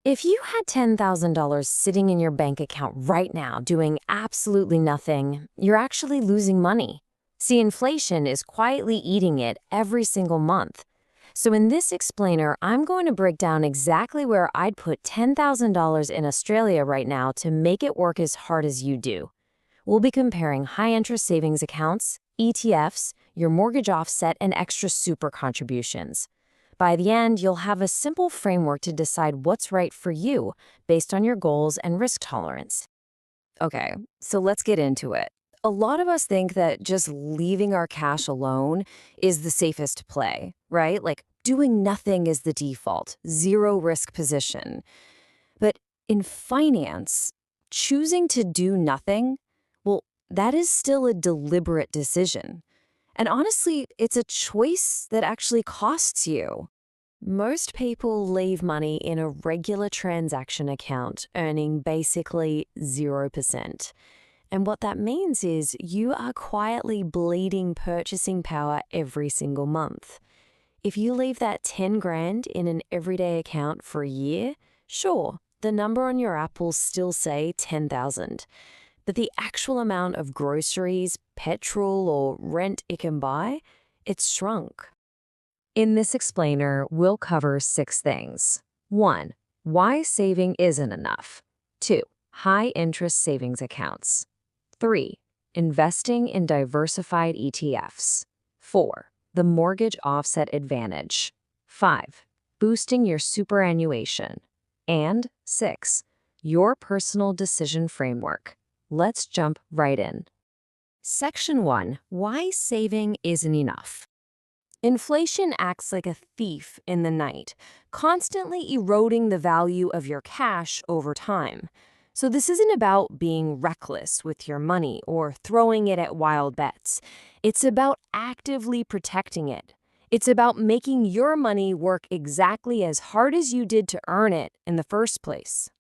If you had $10,000 sitting in your bank account right now doing absolutely nothing, you're actually losing money. See, inflation is quietly eating it every single month. So in this explainer, I'm going to break down exactly where I'd put $10,000 in Australia right now to make it work as hard as you do. We'll be comparing high-interest savings accounts, ETFs, your mortgage offset, and extra super contributions. By the end, you'll have a simple framework to decide what's right for you based on your goals and risk tolerance. Okay, so let's get into it. A lot of us think that just leaving our cash alone is the safest play, right? Like doing nothing is the default, zero risk position. But in finance, choosing to do nothing, well, that is still a deliberate decision. And honestly, it's a choice that actually costs you. Most people leave money in a regular transaction account, earning basically 0%. And what that means is you are quietly bleeding purchasing power every single month. If you leave that 10 grand in an everyday account for a year, sure, the number on your app will still say 10,000. But the actual amount of groceries, petrol, or rent it can buy, it's shrunk. In this explainer, we'll cover 6 things. 1. Why saving isn't enough. 2. High-interest savings accounts. 3. Investing in diversified ETFs. 4. The mortgage offset advantage. 5. Boosting your superannuation. And 6. Your personal decision framework. Let's jump right in. Section 1. Why saving isn't enough. Inflation acts like a thief in the night, constantly eroding the value of your cash over time. So this isn't about being reckless with your money or throwing it at wild bets. It's about actively protecting it. It's about making your money work exactly as hard as you did to earn it in the first place.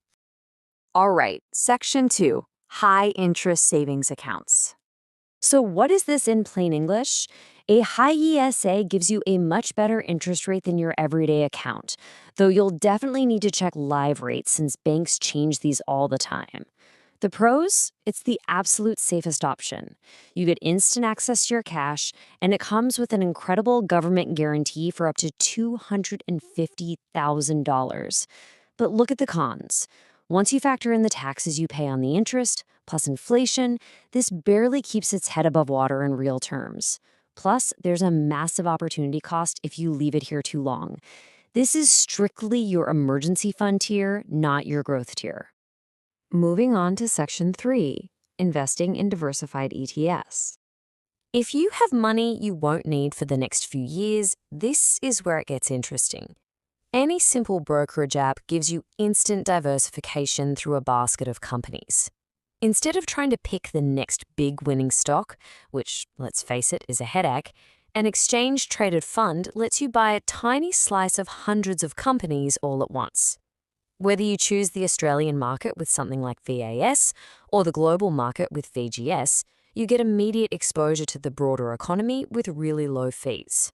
All right, Section 2, high-interest savings accounts. So what is this in plain English? A high ESA gives you a much better interest rate than your everyday account, though you'll definitely need to check live rates since banks change these all the time. The pros? It's the absolute safest option. You get instant access to your cash, and it comes with an incredible government guarantee for up to $250,000. But look at the cons. Once you factor in the taxes you pay on the interest, plus inflation, this barely keeps its head above water in real terms. Plus, there's a massive opportunity cost if you leave it here too long. This is strictly your emergency fund tier, not your growth tier. Moving on to Section 3, investing in diversified ETFs. If you have money you won't need for the next few years, this is where it gets interesting. Any simple brokerage app gives you instant diversification through a basket of companies. Instead of trying to pick the next big winning stock, which, let's face it, is a headache, an exchange-traded fund lets you buy a tiny slice of hundreds of companies all at once. Whether you choose the Australian market with something like VAS or the global market with VGS, you get immediate exposure to the broader economy with really low fees.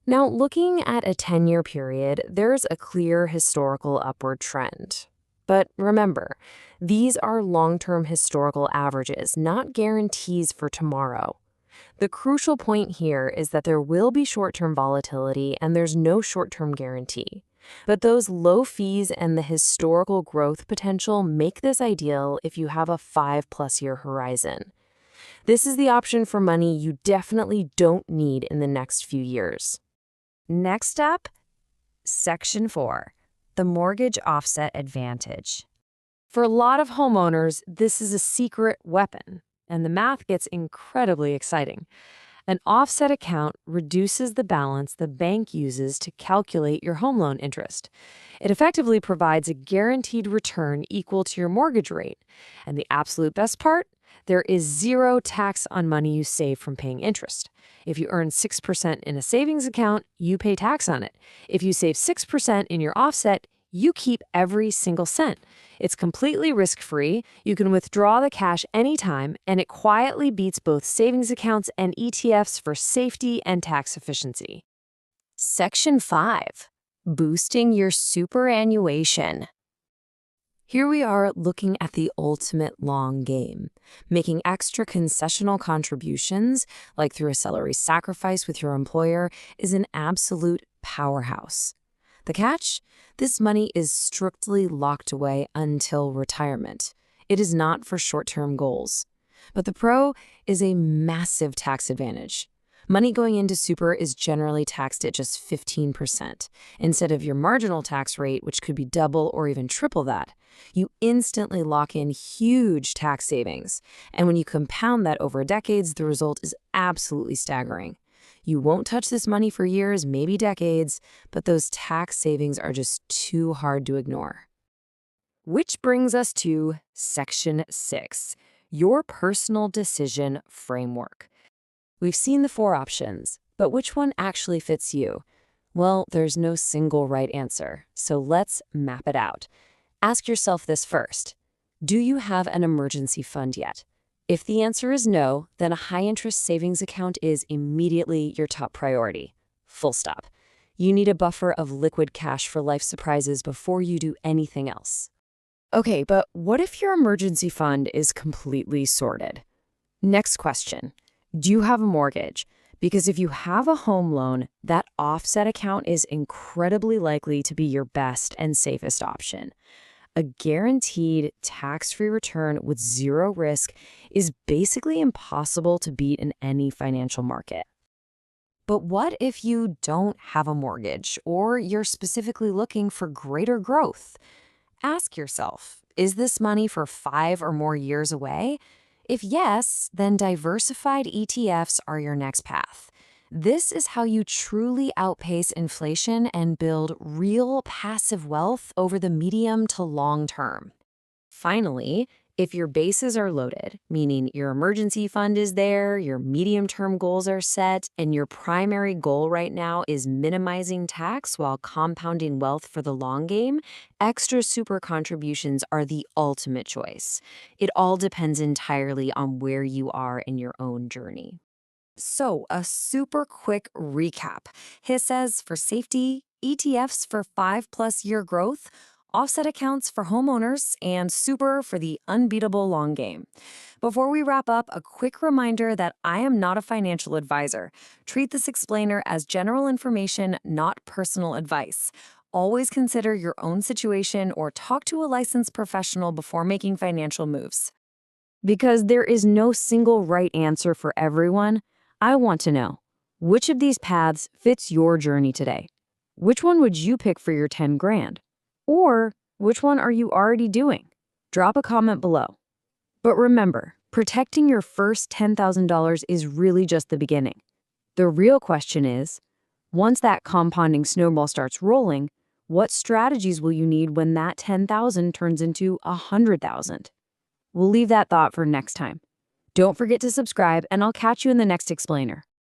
Now, looking at a 10-year period, there's a clear historical upward trend. But remember, these are long-term historical averages, not guarantees for tomorrow. The crucial point here is that there will be short-term volatility and there's no short-term guarantee. But those low fees and the historical growth potential make this ideal if you have a 5+ year horizon. This is the option for money you definitely don't need in the next few years. Next up, Section 4, the mortgage offset advantage. For a lot of homeowners, this is a secret weapon, and the math gets incredibly exciting. An offset account reduces the balance the bank uses to calculate your home loan interest. It effectively provides a guaranteed return equal to your mortgage rate. And the absolute best part? There is zero tax on money you save from paying interest. If you earn 6% in a savings account, you pay tax on it. If you save 6% in your offset, you keep every single cent. It's completely risk-free, you can withdraw the cash anytime, and it quietly beats both savings accounts and ETFs for safety and tax efficiency. Section 5. Boosting your superannuation. Here we are looking at the ultimate long game. Making extra concessional contributions, like through a salary sacrifice with your employer, is an absolute powerhouse. The catch? This money is strictly locked away until retirement. It is not for short-term goals. But the pro is a massive tax advantage. Money going into super is generally taxed at just 15%, instead of your marginal tax rate, which could be double or even triple that. You instantly lock in huge tax savings, and when you compound that over decades, the result is absolutely staggering. You won't touch this money for years, maybe decades, but those tax savings are just too hard to ignore. Which brings us to Section 6, your personal decision framework. We've seen the 4 options, but which one actually fits you? Well, there's no single right answer, so let's map it out. Ask yourself this first. Do you have an emergency fund yet? If the answer is no, then a high-interest savings account is immediately your top priority. Full stop. You need a buffer of liquid cash for life surprises before you do anything else. Okay, but what if your emergency fund is completely sorted? Next question. Do you have a mortgage? Because if you have a home loan, that offset account is incredibly likely to be your best and safest option. A guaranteed tax-free return with zero risk is basically impossible to beat in any financial market. But what if you don't have a mortgage, or you're specifically looking for greater growth? Ask yourself, is this money for 5 or more years away? If yes, then diversified ETFs are your next path. This is how you truly outpace inflation and build real passive wealth over the medium to long term. Finally, if your bases are loaded, meaning your emergency fund is there, your medium-term goals are set, and your primary goal right now is minimizing tax while compounding wealth for the long game, extra super contributions are the ultimate choice. It all depends entirely on where you are in your own journey. So, a super quick recap. He says for safety, ETFs for 5+ year growth, offset accounts for homeowners, and super for the unbeatable long game. Before we wrap up, a quick reminder that I am not a financial advisor. Treat this explainer as general information, not personal advice. Always consider your own situation or talk to a licensed professional before making financial moves. Because there is no single right answer for everyone, I want to know, which of these paths fits your journey today? Which one would you pick for your 10 grand? Or which one are you already doing? Drop a comment below. But remember, protecting your first $10,000 is really just the beginning. The real question is, once that compounding snowball starts rolling, what strategies will you need when that 10,000 turns into 100,000? We'll leave that thought for next time. Don't forget to subscribe, and I'll catch you in the next explainer.